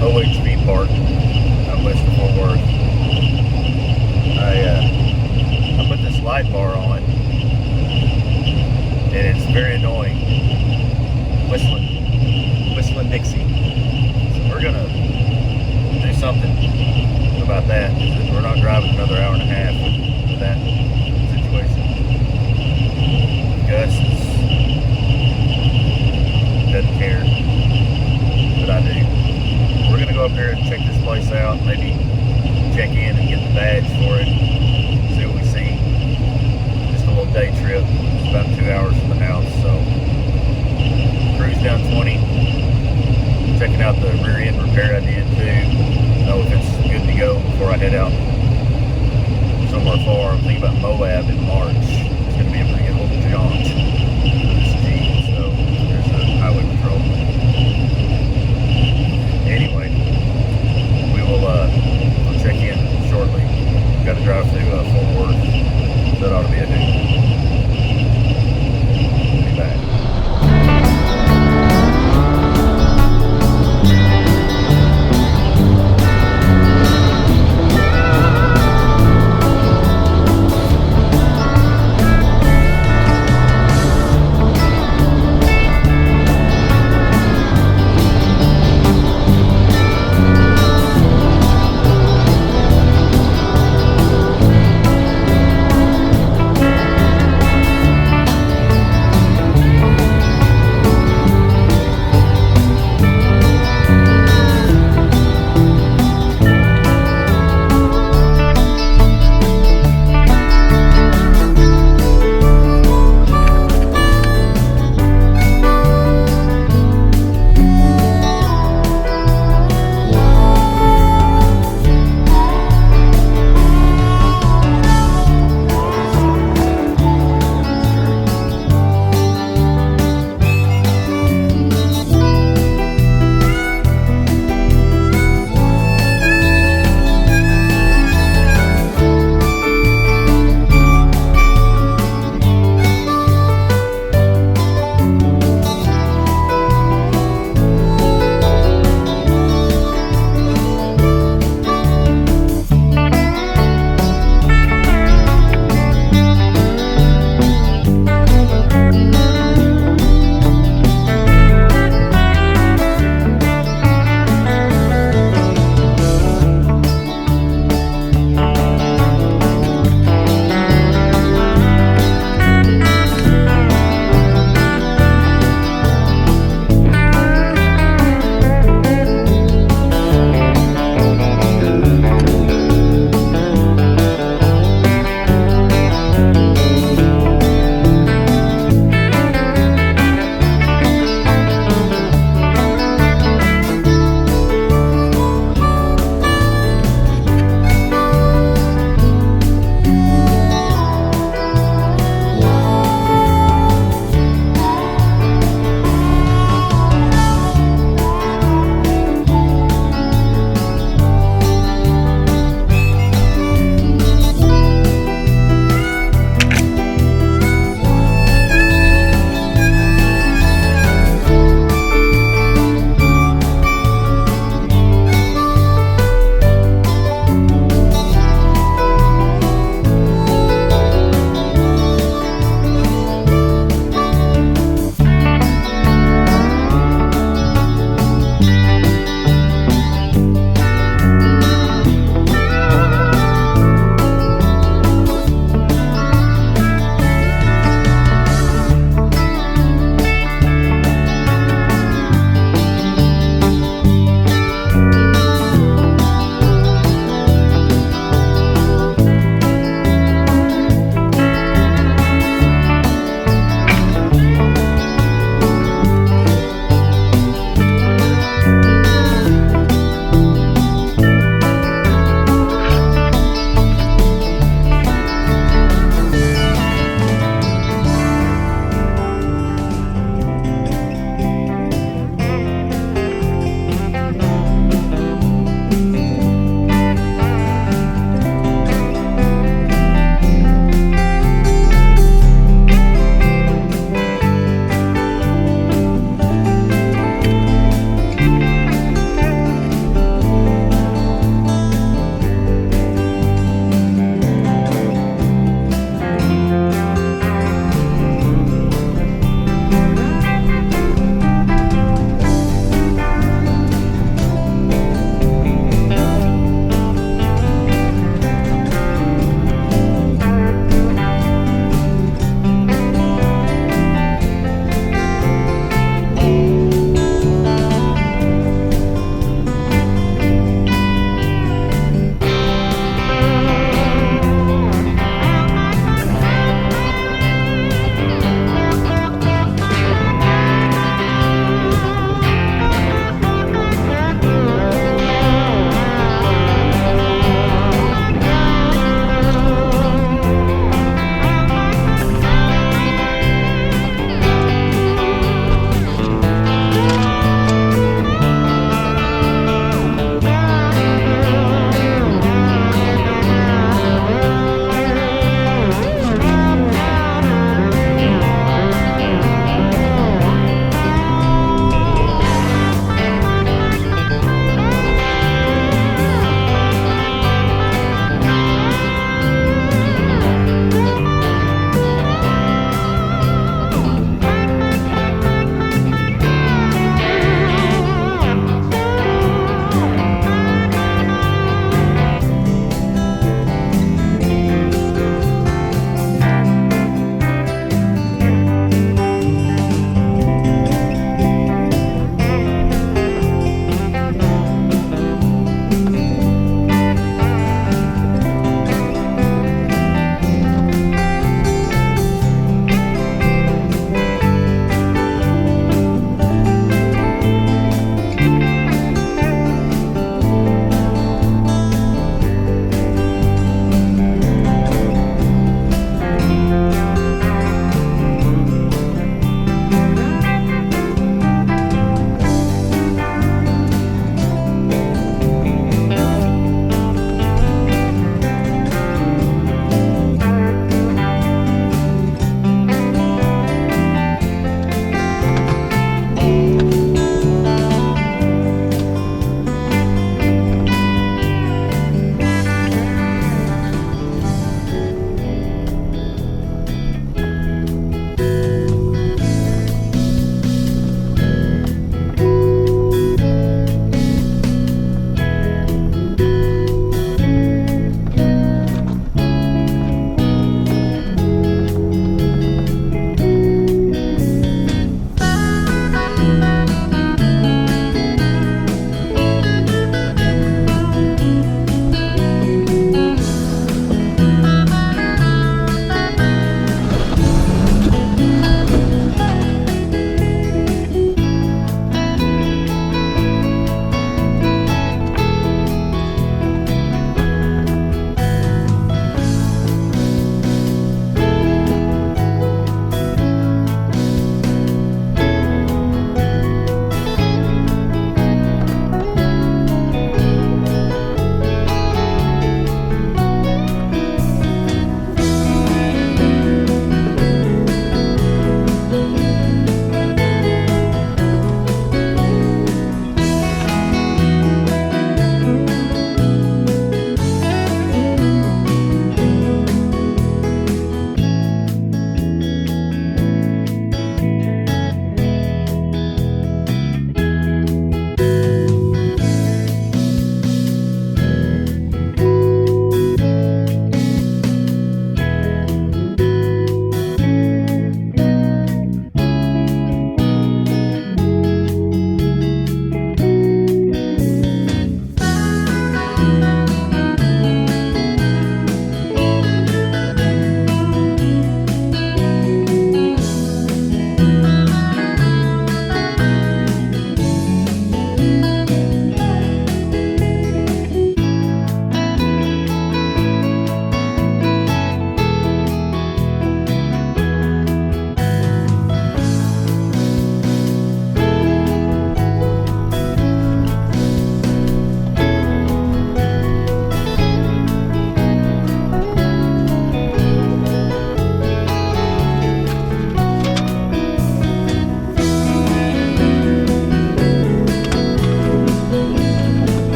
OHV Park out west of Fort Worth. I put this light bar on, and it's very annoying. Whistling Dixie. So we're gonna do something about that. We're not driving another hour and a half with that situation. Gus doesn't care, but I do. We're gonna go up there and check this place out. Maybe check in and get the badge for it. See what we see. Just a little day trip. It's about 2 hours from the house, so cruise down 20. Checking out the rear end repair I did too. Know if it's good to go before I head out somewhere far. I'm thinking about Moab in March. It's going to be a pretty good little jaunt for this Jeep. So there's the highway patrol. Anyway, we'll check in shortly. Got to drive through Fort Worth. That ought to be a day. We'll be back.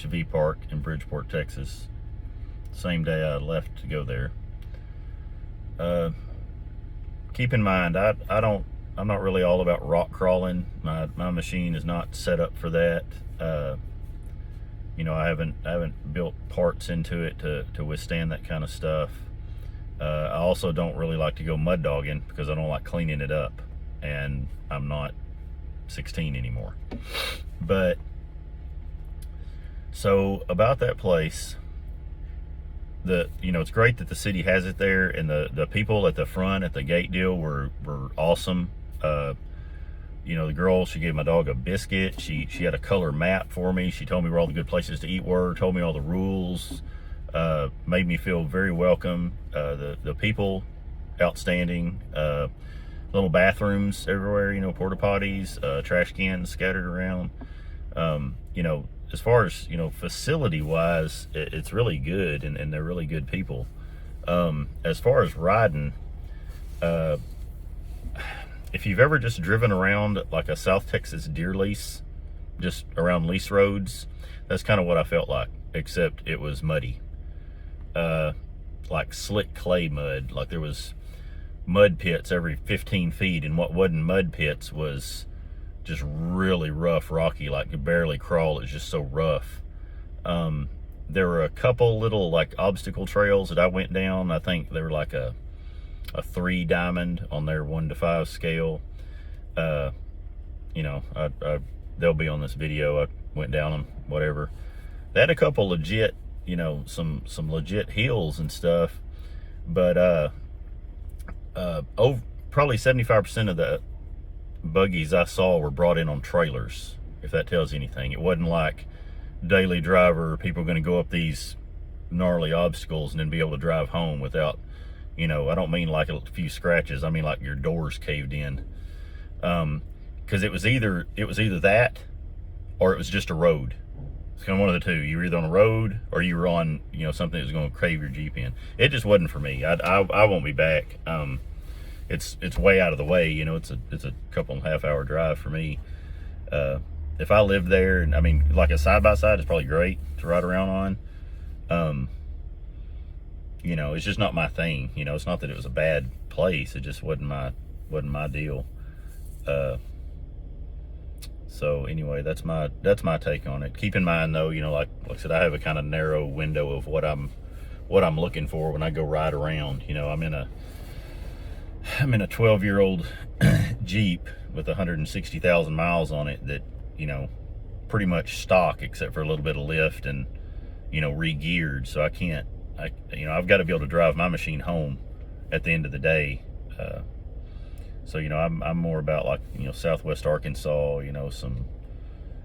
OHV Park in Bridgeport, Texas. Same day I left to go there. Keep in mind, I'm not really all about rock crawling. My machine is not set up for that. You know, I haven't built parts into it to withstand that kind of stuff. I also don't really like to go mud dogging because I don't like cleaning it up, and I'm not 16 anymore. But so about that place, you know, it's great that the city has it there, and the people at the front at the gate deal were awesome. You know, the girl, she gave my dog a biscuit. She had a color map for me. She told me where all the good places to eat were, told me all the rules, made me feel very welcome. The people, outstanding. Little bathrooms everywhere, you know, porta potties, trash cans scattered around. You know, as far as, you know, facility wise, it's really good, and they're really good people. As far as riding, if you've ever just driven around like a South Texas deer lease, just around lease roads, that's kind of what I felt like, except it was muddy. Like slick clay mud. Like there was mud pits every 15 feet, and what wasn't mud pits was just really rough, rocky, like you barely crawl. It's just so rough. There were a couple little like obstacle trails that I went down. I think they were like a 3 diamond on their 1 to 5 scale. You know, they'll be on this video. I went down them, whatever. They had a couple legit, you know, some legit hills and stuff, but probably 75% of the buggies I saw were brought in on trailers, if that tells you anything. It wasn't like daily driver, people are going to go up these gnarly obstacles and then be able to drive home without, you know, I don't mean like a few scratches, I mean like your doors caved in. Because it was either that, or it was just a road. It's kind of one of the two. You were either on a road, or you were on, you know, something that was going to cave your Jeep in. It just wasn't for me. I won't be back. It's way out of the way, you know. It's a couple and a half hour drive for me. If I lived there, and I mean, like a side by side is probably great to ride around on. You know, it's just not my thing. You know, it's not that it was a bad place. It just wasn't my deal. So anyway, that's my take on it. Keep in mind though, you know, like I said, I have a kind of narrow window of what I'm looking for when I go ride around. You know, I'm in a 12-year-old Jeep with 160,000 miles on it that, you know, pretty much stock except for a little bit of lift and, you know, re-geared. So you know, I've got to be able to drive my machine home at the end of the day. So, you know, I'm more about like, you know, Southwest Arkansas, you know, some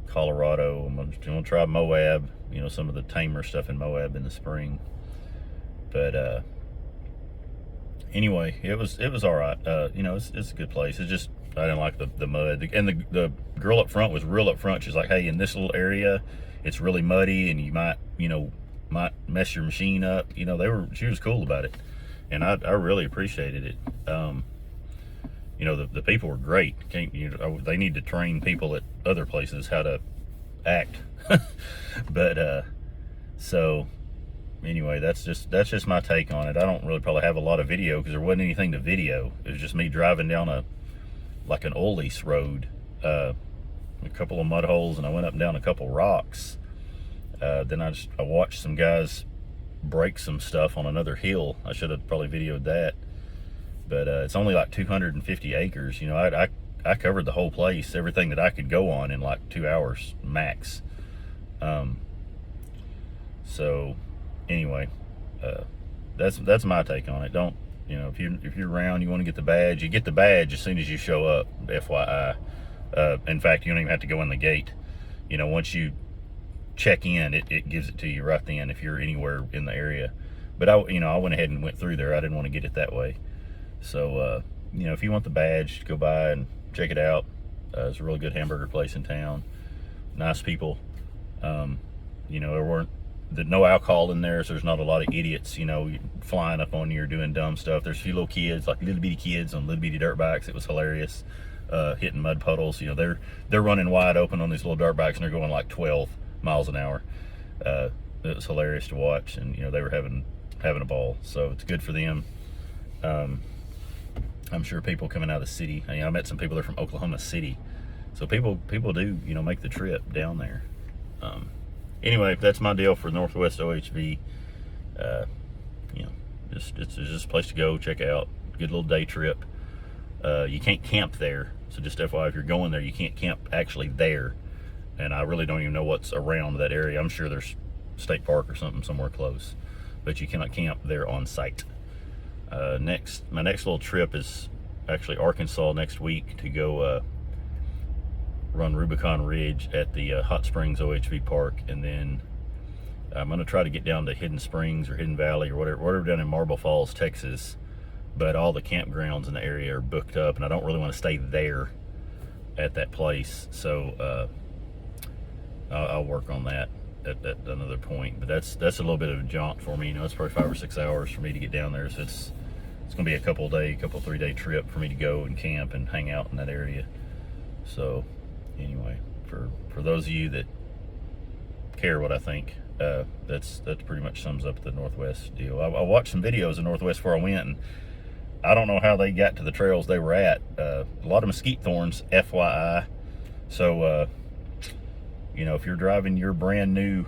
Colorado. I'm going to try Moab, you know, some of the tamer stuff in Moab in the spring. But anyway, it was all right. You know, it's a good place. It's just, I didn't like the mud. And the girl up front was real up front. She's like, hey, in this little area, it's really muddy and you might mess your machine up. You know, she was cool about it. And I really appreciated it. You know, the people were great. They need to train people at other places how to act. But so anyway, that's just my take on it. I don't really probably have a lot of video because there wasn't anything to video. It was just me driving down an oil lease road, a couple of mud holes, and I went up and down a couple rocks. Then I watched some guys break some stuff on another hill. I should have probably videoed that. But it's only like 250 acres. You know, I covered the whole place, everything that I could go on in like 2 hours max. So anyway, that's my take on it. Don't, you know, if you're around, you want to get the badge, you get the badge as soon as you show up, FYI. In fact, you don't even have to go in the gate. You know, once you check in, it gives it to you right then if you're anywhere in the area. But I went ahead and went through there. I didn't want to get it that way. So, you know, if you want the badge, go by and check it out. It's a really good hamburger place in town. Nice people. You know, there weren't no alcohol in there, so there's not a lot of idiots, you know, flying up on you or doing dumb stuff. There's a few little kids, like little bitty kids on little bitty dirt bikes. It was hilarious. Hitting mud puddles. You know, they're running wide open on these little dirt bikes and they're going like 12 miles an hour. It was hilarious to watch, and you know, they were having a ball. So it's good for them. I'm sure people coming out of the city. I met some people that are from Oklahoma City, so people do, you know, make the trip down there. Anyway, that's my deal for Northwest OHV. You know, it's just a place to go check out. Good little day trip. You can't camp there, so just FYI, if you're going there, you can't camp actually there. And I really don't even know what's around that area. I'm sure there's state park or something somewhere close, but you cannot camp there on site. My next little trip is actually Arkansas next week to go run Rubicon Ridge at the Hot Springs OHV Park, and then I'm going to try to get down to Hidden Springs or Hidden Valley or whatever down in Marble Falls, Texas. But all the campgrounds in the area are booked up, and I don't really want to stay there at that place. So I'll work on that at another point. But that's a little bit of a jaunt for me. You know, it's probably 5 or 6 hours for me to get down there. So it's going to be a couple 3-day trip for me to go and camp and hang out in that area. So anyway, for those of you that care what I think, that pretty much sums up the Northwest deal. I watched some videos of Northwest before I went, and I don't know how they got to the trails they were at. A lot of mesquite thorns, FYI. So, you know, if you're driving your brand new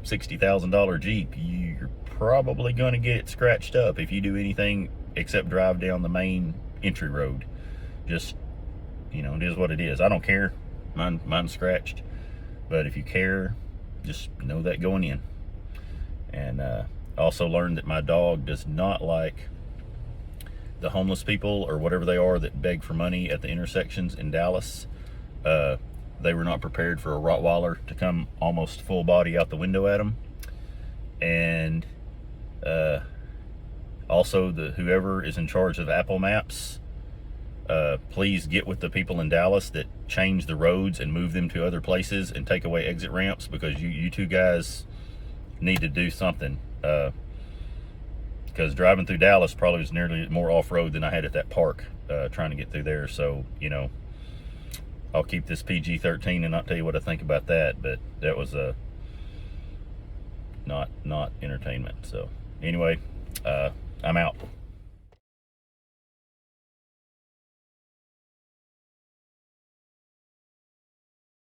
$60,000 Jeep, you're probably going to get it scratched up if you do anything except drive down the main entry road. Just, you know, it is what it is. I don't care. Mine's scratched. But if you care, just know that going in. And also learned that my dog does not like the homeless people or whatever they are that beg for money at the intersections in Dallas. They were not prepared for a Rottweiler to come almost full body out the window at them. And also, whoever is in charge of Apple Maps, please get with the people in Dallas that change the roads and move them to other places and take away exit ramps, because you two guys need to do something. Because driving through Dallas probably was nearly more off-road than I had at that park trying to get through there. So, you know, I'll keep this PG-13 and not tell you what I think about that, but that was not entertainment. So anyway, I'm out.